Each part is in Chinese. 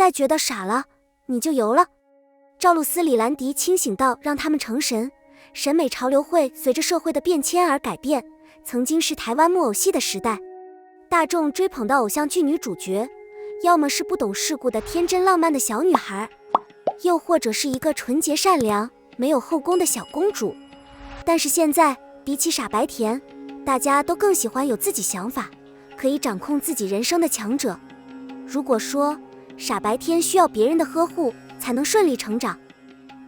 再觉得傻了，你就油了。赵露思、李兰迪清醒到让他们成神，审美潮流会随着社会的变迁而改变。曾经是台湾木偶戏的时代，大众追捧的偶像剧女主角，要么是不懂世故的天真浪漫的小女孩，又或者是一个纯洁善良、没有后宫的小公主。但是现在，比起傻白甜，大家都更喜欢有自己想法，可以掌控自己人生的强者。如果说傻白甜需要别人的呵护才能顺利成长，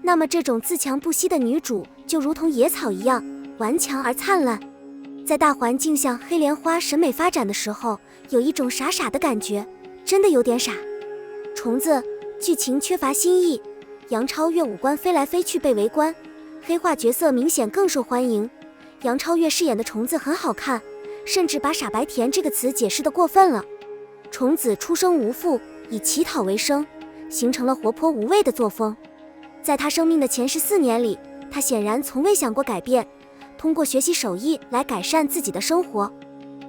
那么这种自强不息的女主就如同野草一样顽强而灿烂。在大环境向黑莲花审美发展的时候，有一种傻傻的感觉，真的有点傻。虫子剧情缺乏新意，杨超越五官飞来飞去被围观，黑化角色明显更受欢迎。杨超越饰演的虫子很好看，甚至把傻白甜这个词解释得过分了。虫子出生无父，以乞讨为生，形成了活泼无畏的作风。在他生命的前14年里，他显然从未想过改变，通过学习手艺来改善自己的生活。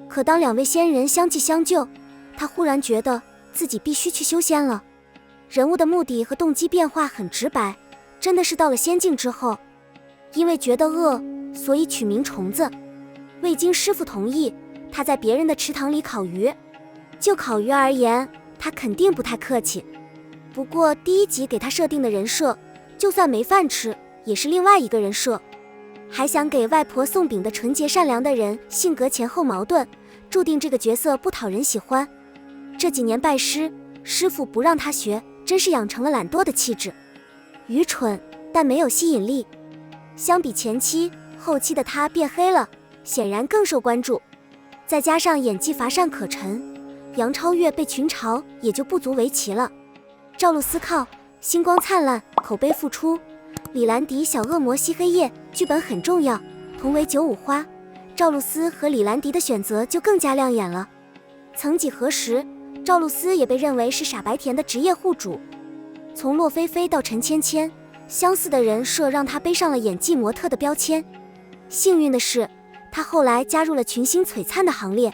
可当2位仙人相继相救，他忽然觉得自己必须去修仙了。人物的目的和动机变化很直白，真的是到了仙境之后，因为觉得饿，所以取名虫子。未经师傅同意，他在别人的池塘里烤鱼。就烤鱼而言，他肯定不太客气。不过第1集给他设定的人设，就算没饭吃，也是另外一个人设。还想给外婆送饼的纯洁善良的人，性格前后矛盾，注定这个角色不讨人喜欢。这几年拜师，师傅不让他学，真是养成了懒惰的气质。愚蠢，但没有吸引力。相比前期，后期的他变黑了，显然更受关注。再加上演技乏善可陈，杨超越被群嘲也就不足为奇了。赵露思靠星光灿烂，口碑复出；李兰迪小恶魔吸黑夜，剧本很重要，同为95花，赵露思和李兰迪的选择就更加亮眼了。曾几何时，赵露思也被认为是傻白甜的职业户主。从洛菲菲到陈芊芊，相似的人设让她背上了演技模特的标签。幸运的是，她后来加入了群星璀璨的行列。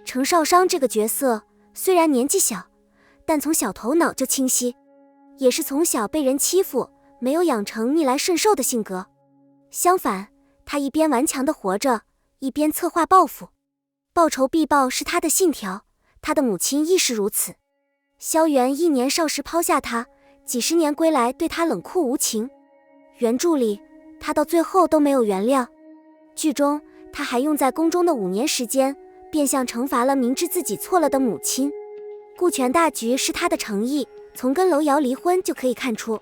程少商这个角色虽然年纪小，但从小头脑就清晰，也是从小被人欺负，没有养成逆来顺受的性格。相反，他一边顽强地活着，一边策划报复。报仇必报是他的信条，他的母亲亦是如此。萧元1年少时抛下他，几十年归来对他冷酷无情。原著里，他到最后都没有原谅。剧中，他还用在宫中的5年时间，变相惩罚了明知自己错了的母亲。顾全大局是他的诚意，从跟楼瑶离婚就可以看出。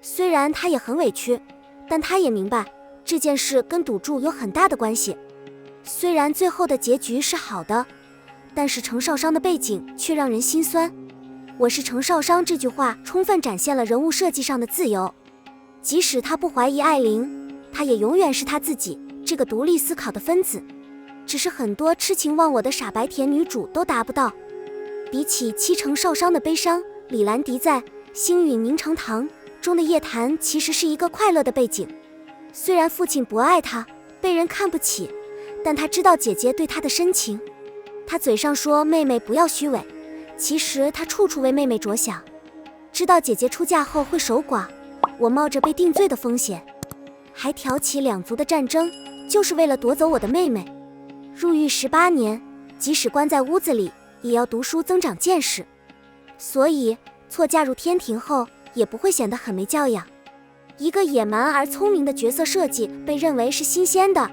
虽然他也很委屈，但他也明白这件事跟赌注有很大的关系。虽然最后的结局是好的，但是程少商的背景却让人心酸。我是程少商这句话充分展现了人物设计上的自由。即使他不怀疑艾琳，他也永远是他自己这个独立思考的分子。只是很多痴情忘我的傻白甜女主都达不到。比起七程少商的悲伤，李兰迪在《星陨凝成糖》中的夜谈其实是一个快乐的背景。虽然父亲不爱他，被人看不起，但他知道姐姐对他的深情。他嘴上说妹妹不要虚伪，其实他处处为妹妹着想。知道姐姐出嫁后会守寡，我冒着被定罪的风险，还挑起2族的战争，就是为了夺走我的妹妹。入狱18年，即使关在屋子里，也要读书增长见识。所以错嫁入天庭后，也不会显得很没教养。一个野蛮而聪明的角色设计被认为是新鲜的。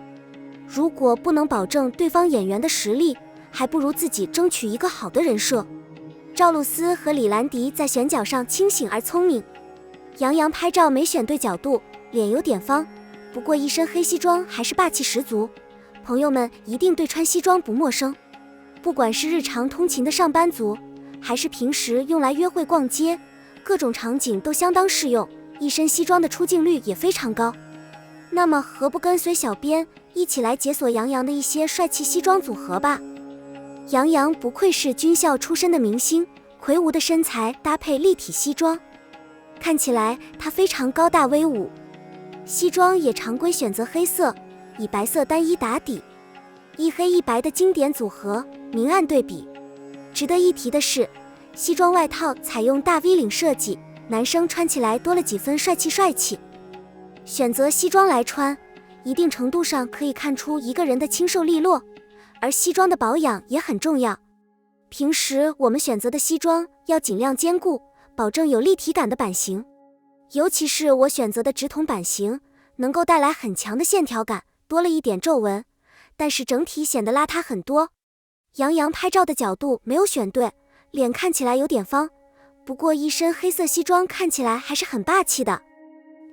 如果不能保证对方演员的实力，还不如自己争取一个好的人设。赵露思和李兰迪在选角上清醒而聪明。杨洋拍照没选对角度，脸有点方，不过一身黑西装还是霸气十足。朋友们一定对穿西装不陌生，不管是日常通勤的上班族，还是平时用来约会逛街，各种场景都相当适用，一身西装的出镜率也非常高。那么何不跟随小编一起来解锁杨洋的一些帅气西装组合吧。杨洋不愧是军校出身的明星，魁梧的身材搭配立体西装，看起来他非常高大威武。西装也常规选择黑色，以白色单一打底，一黑一白的经典组合，明暗对比。值得一提的是，西装外套采用大 V 领设计，男生穿起来多了几分帅气。选择西装来穿，一定程度上可以看出一个人的清瘦利落，而西装的保养也很重要。平时我们选择的西装要尽量兼顾，保证有立体感的版型。尤其是我选择的直筒版型，能够带来很强的线条感，多了一点皱纹，但是整体显得邋遢很多。杨洋拍照的角度没有选对，脸看起来有点方，不过一身黑色西装看起来还是很霸气的。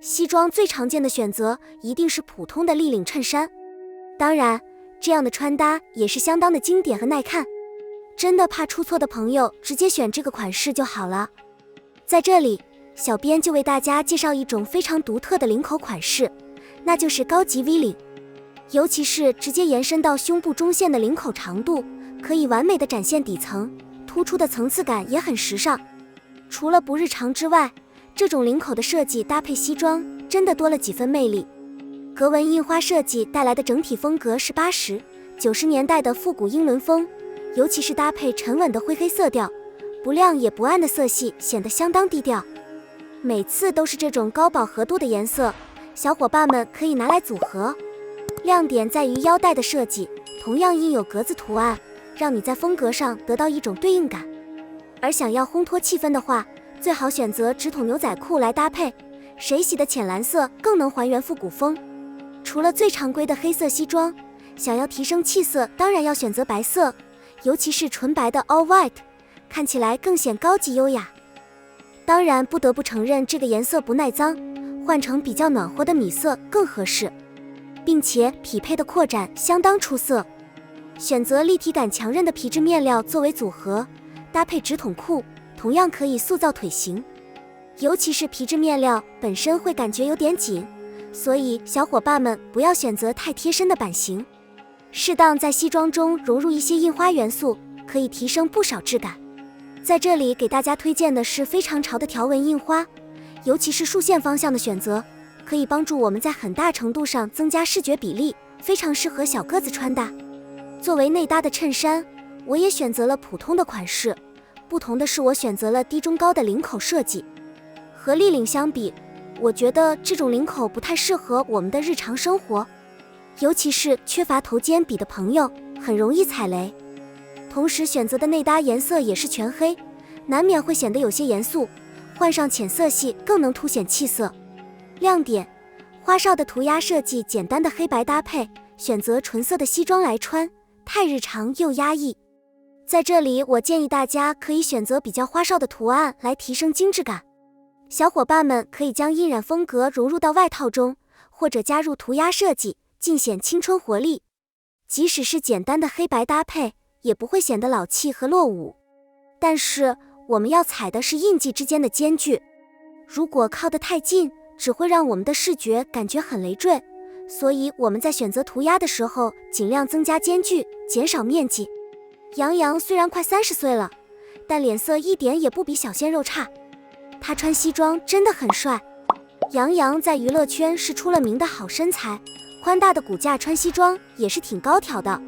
西装最常见的选择一定是普通的立领衬衫，当然这样的穿搭也是相当的经典和耐看，真的怕出错的朋友直接选这个款式就好了。在这里小编就为大家介绍一种非常独特的领口款式，那就是高级 V 领。尤其是直接延伸到胸部中线的领口长度，可以完美的展现底层，突出的层次感也很时尚。除了不日常之外，这种领口的设计搭配西装真的多了几分魅力。格纹印花设计带来的整体风格是80、90年代的复古英伦风，尤其是搭配沉稳的灰黑色调，不亮也不暗的色系显得相当低调。每次都是这种高饱和度的颜色，小伙伴们可以拿来组合。亮点在于腰带的设计，同样印有格子图案，让你在风格上得到一种对应感。而想要烘托气氛的话，最好选择直筒牛仔裤来搭配，水洗的浅蓝色更能还原复古风。除了最常规的黑色西装，想要提升气色，当然要选择白色，尤其是纯白的 all white， 看起来更显高级优雅。当然不得不承认这个颜色不耐脏，换成比较暖和的米色更合适，并且匹配的扩展相当出色。选择立体感强韧的皮质面料作为组合，搭配直筒裤，同样可以塑造腿型。尤其是皮质面料本身会感觉有点紧，所以小伙伴们不要选择太贴身的版型，适当在西装中融入一些印花元素，可以提升不少质感。在这里给大家推荐的是非常潮的条纹印花，尤其是竖线方向的选择，可以帮助我们在很大程度上增加视觉比例，非常适合小个子穿搭。作为内搭的衬衫，我也选择了普通的款式，不同的是我选择了低中高的领口设计。和立领相比，我觉得这种领口不太适合我们的日常生活，尤其是缺乏头肩比的朋友，很容易踩雷。同时选择的内搭颜色也是全黑，难免会显得有些严肃，换上浅色系更能凸显气色。亮点：花哨的涂鸦设计，简单的黑白搭配，选择纯色的西装来穿，太日常又压抑。在这里我建议大家可以选择比较花哨的图案来提升精致感。小伙伴们可以将印染风格融入到外套中，或者加入涂鸦设计，尽显青春活力。即使是简单的黑白搭配，也不会显得老气和落伍。但是我们要踩的是印记之间的间距，如果靠得太近，只会让我们的视觉感觉很累赘。所以我们在选择涂鸦的时候，尽量增加间距，减少面积。杨洋虽然快30岁了，但脸色一点也不比小鲜肉差，他穿西装真的很帅。杨洋在娱乐圈是出了名的好身材，宽大的骨架穿西装也是挺高挑的。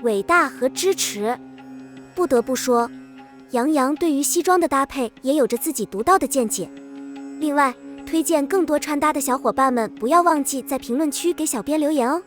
伟大和支持，不得不说，杨洋对于西装的搭配也有着自己独到的见解。另外，推荐更多穿搭的小伙伴们不要忘记在评论区给小编留言哦。